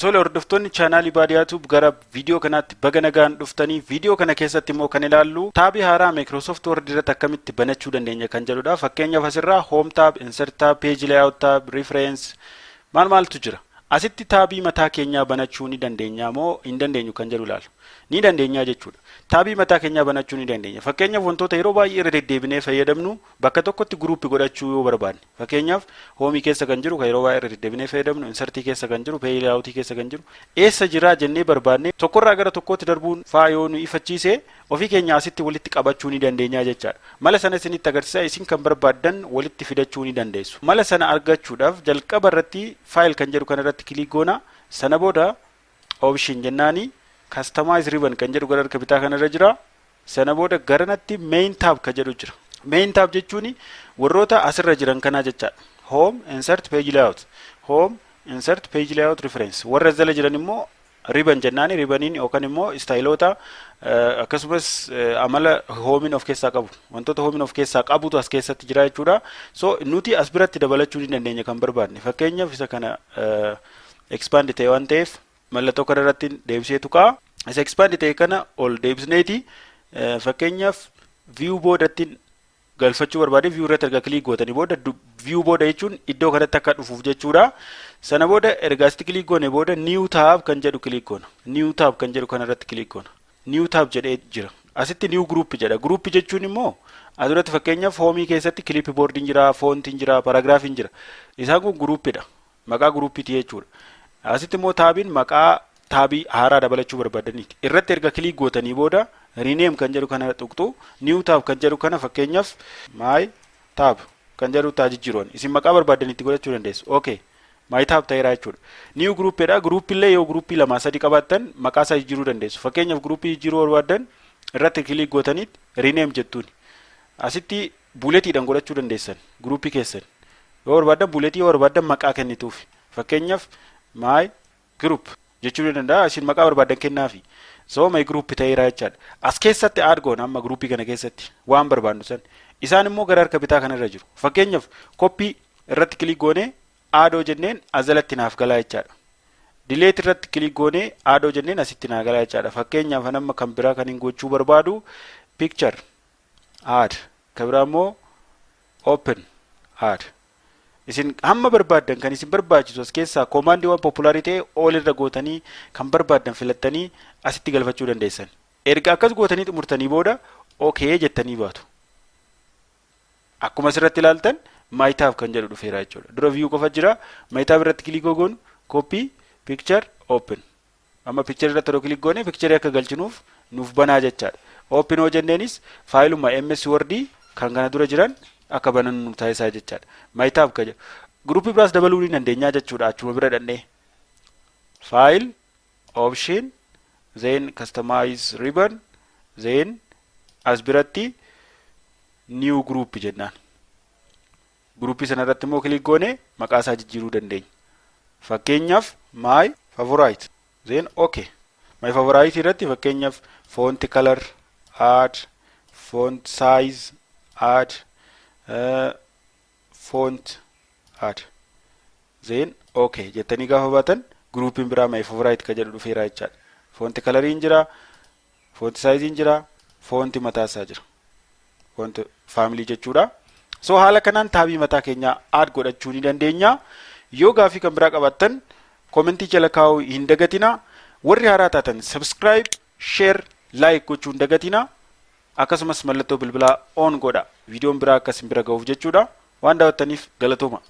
Tole hordoftoonni chaanaalii Baadiyaa Tube gara viidiyoo kanaatti baga nagaan dhuftanii viidiyoo kana keessatti immoo kan ilaallu taabii haaraa Microsoft Word irratti akkamitti banachuu dandeenya kan jedhudha. Fakkeenyaaf asirraa Home tab, Insert tab, Page layout tab, Reference maaltu jira. Asitti taabii mataa keenyaa banachuu ni dandeenya moo hin dandeenyu kan jedhu ilaalu. Ni dandeenya jechuudha. Taabii mataa keenyaa banachuu ni dandeenya. Fakkeenyaaf wantoota yeroo baay'ee irra deddeebinee fayyadamnu bakka tokkotti gruupi godhachuu yoo barbaanne. Fakkeenyaaf Home keessa kan jiru kan yeroo baay'ee irra deddeebinee fayyadamnu, Insert keessa kan jiru, Page layout keessa kan jiru, eessa jira jennee barbaanne tokkorraa gara tokkootti darbuun faayoo nu ifachiise ofii keenya asitti walitti qabachuu ni dandeenya jechaadha. Mala sana isinitti agarsiisa isin kan barbaadan walitti fidachuu ni dandeessu. Mala sana argachuudhaaf jalqaba irratti file kan jedhu kana irratti kilik goona. Sana booda option jennaani customize ribbon kan jedhu gara harka bitaa kana irra jira. Sana booda garanatti main tab kan jedhu jira. Main tab jechuun warroota asirra jiran kana jechaadha. Home, insert, page layout. Home, insert, page layout, reference. Warra jala jiran immoo ribbon jennaani ribboniin yookaan immoo staayiloota akkasumas amala hoomiin of keessaa qabu. Wantoota hoomiin of keessaa qabutu as keessatti jira jechuudha. So nuti as biratti dabalachuu ni dandeenya kan barbaadne. Fakkeenyaaf isa kana expand ta'e waan ta'eef mallattoo kana irratti deebisee tuqaa. Isa expand ta'e kana ol deebisneeti fakkeenyaaf view boodatti galfachuu barbaade view irratti erga click gootanii booda view booda jechuun iddoo kanatti akka dhufuuf jechuudha. Sana booda erga asitti click goone booda new tab kan jedhu click goona. New tab kan jedhu kana irratti click goona. New tab jedhee jira. Asitti new group jedha. Group jechuun immoo asirratti fakkeenyaaf Home keessatti clipboard jira, font jira, paragraph jira. Isaan kun groupidha. Maqaa groupiti jechuudha. Asitti immoo taabiin maqaa taabii haaraa dabalachuu barbaadaniiti. Irratti erga click gootanii booda rename kan jedhu kana tuqxu new tab kan jedhu kana fakkeenyaaf my tab kan jedhu taajijjiroon isin maqaa barbaadaniitti godhachuu dandeessu. Okay. My tab ta'eera jechuudha. New group edha. Group illee yoo group lama sadi qabaattan maqaa isaa jijjiiruu dandeessu. Fakkeenyaaf group jijjiiruu barbaadan irratti click gootanii rename jettuun. Asitti buletiidhaan godhachuu dandeessan group keessan. Yoo barbaadan buletii yoo barbaadan maqaa kennituuf. Fakkeenyaaf my group jechuu danda'a. Isin maqaa barbaadan kennaafi. So my group ta'eera jechaadha. As keessatti add goona amma group kana keessatti waan barbaannu san. Isaan immoo gara harka bitaa kana irra jiru. Fakkeenyaaf copy irratti click goone aadoo jenneen azalatti naaf galaa jechaadha. Delete irratti click goone aadoo jenneen asitti naaf galaa jechaadha. Fakkeenyaaf amma kan biraa kan hin gochuu barbaadu picture add kan biraa immoo open add. Isin hamma barbaadan kan isin barbaachisu as keessaa command waan popularii ta'e all irra gootanii kan barbaadan filattanii asitti galfachuu dandeessan. Erga akkas gootanii xumurtanii booda okay jettanii baatu. Akkuma asirratti ilaaltan my tab kan jedhu dhufeera jechuudha. Dura view qofa jira. My tab irratti click goone copy picture open. Amma picture irratti yeroo click goone picture akka galchinuuf nuuf banaa jechaadha. Open hoo jenneenis faayiluma MS Word kan kana dura jiran akka banan nu taasisaa jechaadha. My tab kan jedhu. Groupii biraas dabaluu ni dandeenya jechuudha. Achuma bira dhannee file option then customize ribbon then as biratti new group jennaan. Groupii sana irratti immoo click goone maqaa isaa jijjiiruu dandeenya. Fakkeenyaaf my favorite then okay. My favorite irratti fakkeenyaaf font color add, font size add, font add then okay jettanii gaafa baatan groupiin biraa my favorite kan jedhu dhufeera jechaadha. Font coloriin jira, font sizein jira, font mataa isaa jira. Font family jechuudha. So haala kanaan taabii mataa keenya add godhachuu ni dandeenya. Yoo gaafii kan biraa qabaattan commentii jala kaa'uu hin dagatina. Warri haaraa taatan subscribe, share, like gochuu hin dagatina. Akkasumas mallattoo bilbilaa on godha. Viidiyoon biraa akkas bira ga'uuf jechuudha. Waan daawwattaniif galatooma.